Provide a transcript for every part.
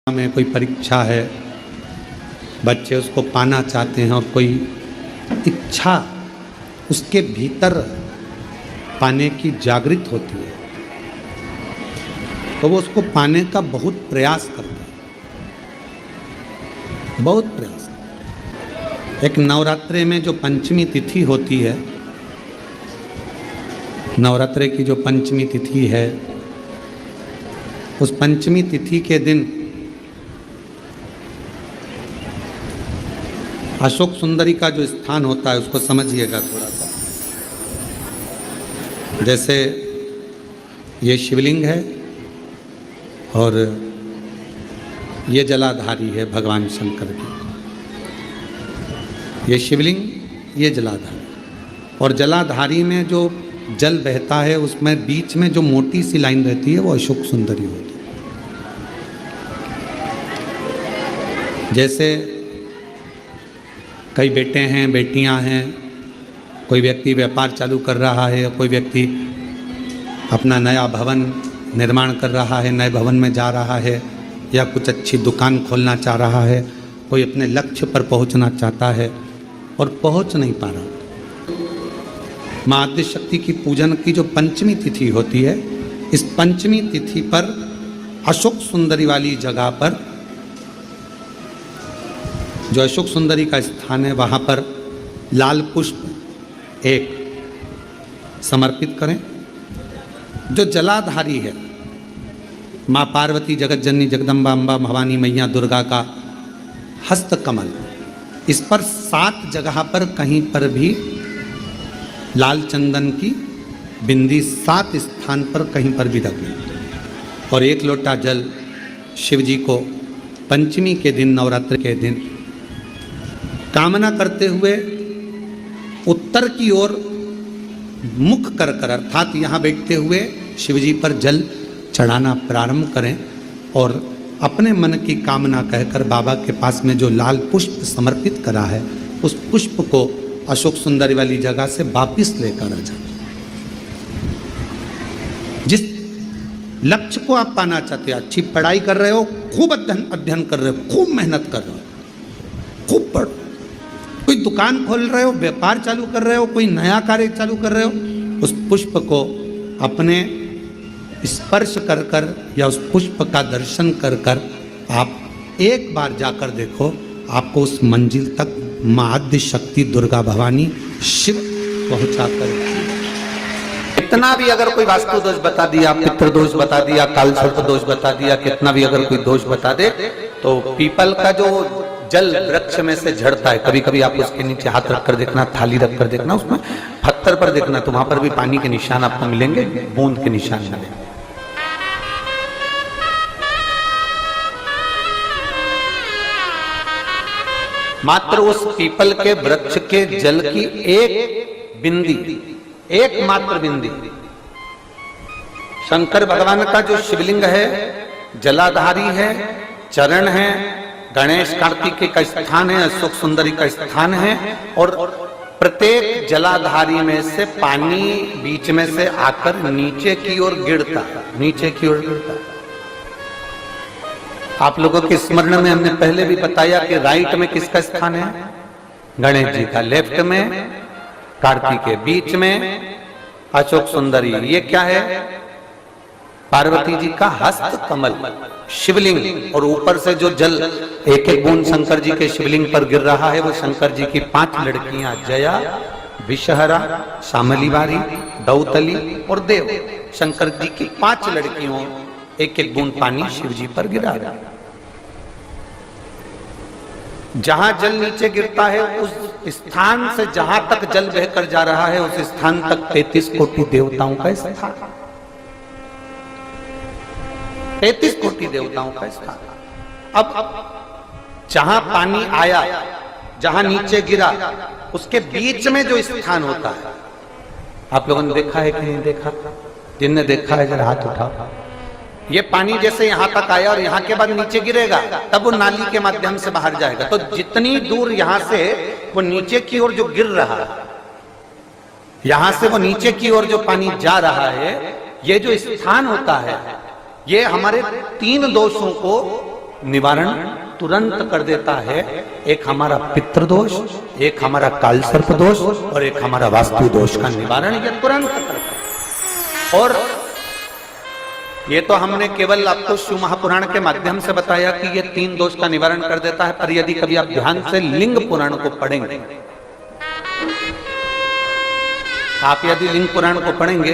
में कोई परीक्षा है, बच्चे उसको पाना चाहते हैं और कोई इच्छा उसके भीतर पाने की जागृत होती है तो वो उसको पाने का बहुत प्रयास करता है, बहुत प्रयास। एक नवरात्रे में जो पंचमी तिथि होती है, नवरात्रे की जो पंचमी तिथि है, उस पंचमी तिथि के दिन अशोक सुंदरी का जो स्थान होता है उसको समझिएगा थोड़ा सा। जैसे ये शिवलिंग है और ये जलाधारी है भगवान शंकर की, ये शिवलिंग, ये जलाधारी, और जलाधारी में जो जल बहता है उसमें बीच में जो मोटी सी लाइन रहती है वो अशोक सुंदरी होती है। जैसे कई बेटे हैं, बेटियां हैं, कोई व्यक्ति व्यापार चालू कर रहा है, कोई व्यक्ति अपना नया भवन निर्माण कर रहा है, नए भवन में जा रहा है, या कुछ अच्छी दुकान खोलना चाह रहा है, कोई अपने लक्ष्य पर पहुंचना चाहता है और पहुंच नहीं पा रहा। माँ आद्यशक्ति की पूजन की जो पंचमी तिथि होती है, इस पंचमी तिथि पर अशोक सुंदरी वाली जगह पर, जो अशोक सुंदरी का स्थान है, वहाँ पर लाल पुष्प एक समर्पित करें। जो जलाधारी है, माँ पार्वती, जगत जननी, जगदम्बा, अम्बा, भवानी मैया, दुर्गा का हस्त कमल, इस पर 7 जगह पर कहीं पर भी लाल चंदन की बिंदी 7 स्थान पर कहीं पर भी रखें, और 1 लोटा जल शिव जी को पंचमी के दिन, नवरात्र के दिन कामना करते हुए उत्तर की ओर मुख कर अर्थात यहाँ बैठते हुए शिवजी पर जल चढ़ाना प्रारंभ करें और अपने मन की कामना कहकर बाबा के पास में जो लाल पुष्प समर्पित करा है उस पुष्प को अशोक सुंदरी वाली जगह से वापिस लेकर आ जाए। जिस लक्ष्य को आप पाना चाहते हो, अच्छी पढ़ाई कर रहे हो, खूब अध्ययन कर रहे हो, खूब मेहनत कर रहे हो, खूब पढ़ो, कोई दुकान खोल रहे हो, व्यापार चालू कर रहे हो, कोई नया कार्य चालू कर रहे हो, उस पुष्प को अपने स्पर्श कर कर या उस पुष्प का दर्शन कर कर आप एक बार जाकर देखो, आपको उस मंजिल तक माँ आद्यशक्ति दुर्गा भवानी शिव पहुंचा कर। कितना भी अगर कोई वास्तु दोष बता दिया, पितृ दोष बता दिया, कालसर्प दोष बता दिया, कितना भी अगर कोई दोष बता दे, तो पीपल का जो जल वृक्ष में से झड़ता है, कभी कभी आप उसके नीचे हाथ रखकर देखना, थाली रखकर देखना, उसमें पत्थर पर देखना, तो वहां पर भी पानी के निशान आपको मिलेंगे, बूंद के निशान मिलेंगे। मात्र उस पीपल के वृक्ष के जल की एक बिंदी, एकमात्र बिंदी, शंकर भगवान का जो शिवलिंग है, जलाधारी है, चरण है, गणेश कार्तिकेय का स्थान है, अशोक सुंदरी का स्थान है, और प्रत्येक जलाधारी में से पानी बीच में से आकर नीचे की ओर गिरता, नीचे की ओर गिरता। आप लोगों के स्मरण में हमने पहले भी बताया कि राइट में किसका स्थान है? गणेश जी का, लेफ्ट में कार्तिकेय, बीच में अशोक सुंदरी। ये क्या है? पार्वती जी का हस्त कमल शिवलिंग, और ऊपर से जो जल एक एक बूंद शंकर जी के शिवलिंग पर गिर रहा है, वो शंकर जी की 5 लड़कियां, जया, विषहरा, शामलीवारी, दौतली और देव, शंकर जी की 5 लड़कियों एक एक बूंद पानी शिव जी पर गिरा रहा है। जहां जल नीचे गिरता है उस स्थान से जहां तक जल बहकर जा रहा है, उस स्थान तक 33 कोटि देवताओं का स्थान, 33 कोटि देवताओं का स्थान। अब जहां पानी आया, जहां नीचे गिरा, उसके बीच में जो स्थान होता है, आप लोगों ने देखा है कि नहीं देखा? जिनने देखा है जरा हाथ उठाओ। ये पानी जैसे यहां तक आया और यहां के बाद नीचे गिरेगा, तब वो नाली के माध्यम से बाहर जाएगा। तो जितनी दूर यहां से वो नीचे की ओर जो गिर रहा है, यहां से वो नीचे की ओर जो पानी जा रहा है, ये जो स्थान होता है, ये हमारे 3 दोषों को निवारण तुरंत कर देता है। एक हमारा पितृदोष, एक हमारा कालसर्प दोष और एक हमारा वास्तु दोष का निवारण ये तुरंत करता है। और ये तो हमने केवल आपको शिव महापुराण के माध्यम से बताया कि ये 3 दोष का निवारण कर देता है, पर यदि कभी आप ध्यान से लिंग पुराण को पढ़ेंगे, आप यदि लिंग पुराण को पढ़ेंगे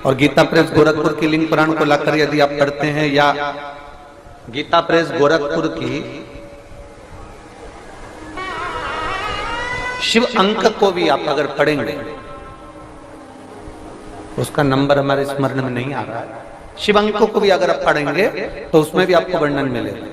और गीता प्रेस गोरखपुर की लिंग पुराण को लाकर यदि आप पढ़ते हैं, या गीता प्रेस गोरखपुर की शिव अंक को भी आप अगर पढ़ेंगे, उसका नंबर हमारे स्मरण में नहीं आ रहा है, शिव अंकों को भी अगर आप पढ़ेंगे तो उसमें भी आपको वर्णन मिलेगा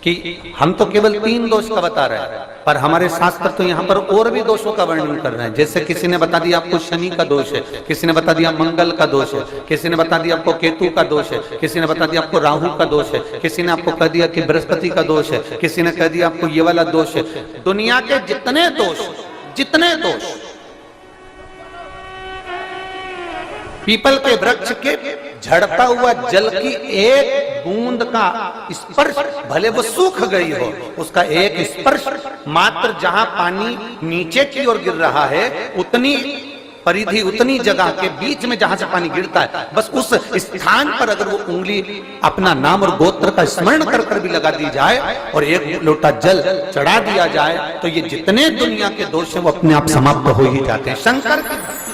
कि हम तो केवल 3 दोष का बता रहे हैं, पर हमारे शास्त्र तो यहाँ पर और भी दोषों का वर्णन कर रहे हैं। जैसे किसी ने बता दिया आपको शनि का दोष है, किसी ने बता दिया मंगल का दोष है, किसी ने बता दिया आपको केतु का दोष है, किसी ने बता दिया आपको राहु का दोष है, किसी ने आपको कह दिया कि बृहस्पति का दोष है, किसी ने कह दिया आपको ये वाला दोष है। दुनिया के जितने दोष, पीपल के वृक्ष के झड़ता हुआ जल की एक बूंद का स्पर्श, भले वो सूख गई हो, उसका एक स्पर्श मात्र जहां पानी नीचे की ओर गिर रहा है, उतनी परिधि, उतनी जगह के बीच में जहां से पानी गिरता है, बस उस स्थान पर अगर वो उंगली अपना नाम और गोत्र का स्मरण कर कर भी लगा दी जाए और एक लोटा जल चढ़ा दिया जाए, तो ये जितने दुनिया के दोष हैं वो अपने आप समाप्त हो ही जाते हैं। शंकर की